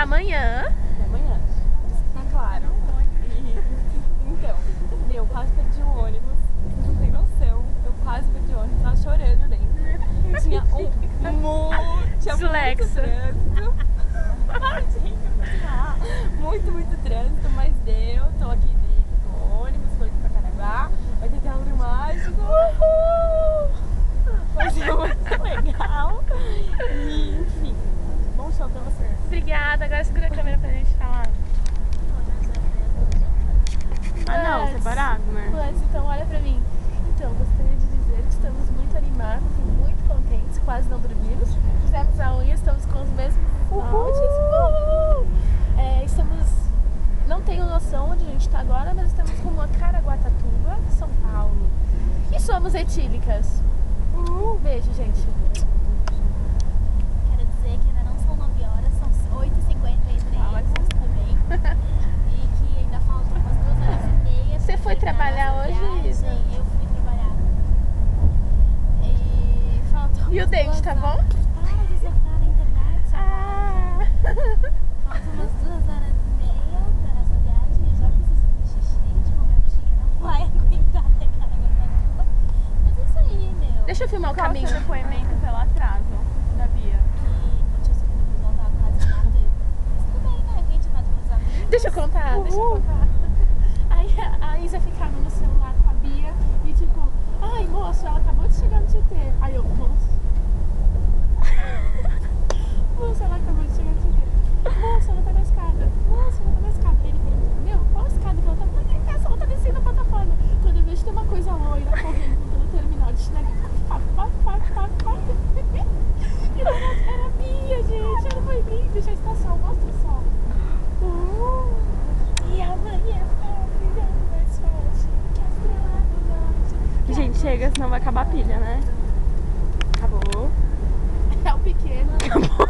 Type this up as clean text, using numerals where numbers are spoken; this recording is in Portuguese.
manhã. Da manhã. Tá claro. Então, eu quase perdi o ônibus. Vocês não tem noção. Eu quase perdi o ônibus. Tava chorando dentro. Tinha muito trânsito. Muito trânsito, mas deu. Tô aqui dentro do ônibus, tô aqui pra Caraguá. Vai ter teatro mágico. Vai ser muito legal. E, enfim, bom show pra você. Obrigada, agora segura a câmera pra gente falar. Ah não, separado, né? Mas então olha pra mim. Então, gostaria de dizer que estamos muito animados e muito contentes, quase não dormimos. Fizemos a unha, estamos com os mesmos moldes. Estamos, não tenho noção onde a gente está agora, mas estamos rumo a Caraguatatuba, São Paulo. E somos etílicas. Beijo, gente. Quero dizer que ainda não são 9 horas, são 8h53 também. E que ainda faltam umas 2 horas e meia. Você foi trabalhar hoje, Isa? Eu fui trabalhar. E faltam. E o dente, tá bom? Para de acertar na internet, faltam umas 2 horas e meia pra nossa viagem. Eu já preciso de xixi, de uma gatinha não vai aguentar até Caraguatatuba. Mas é isso aí, meu. Deixa eu filmar o Qual caminho. o seu depoimento pelo atraso da Bia? Que eu tinha sido que o pessoal tava quase batendo. Mas tudo bem, né? Que a gente vai com os amigos. Deixa eu contar. Aí a Isa ficava no celular com a Bia e tipo, ai moço, ela acabou de chegar no Tietê. Aí eu, moço, ela acabou de chegar no Tietê. Moça, ela tá na escada. Moça, ela tá na escada. Aí ele pergunta, meu, qual escada que ela tá? Mas tem essa, ela tá descendo a plataforma. Quando eu vejo tem uma coisa loira correndo pelo terminal de chinelinho. E era a Bia, gente. Ela foi vir, deixa a estação, mostra só. E amanhã é brilhando mais forte que a estrela do norte. Gente, chega, senão vai acabar a pilha, né? Acabou. É o pequeno. Acabou.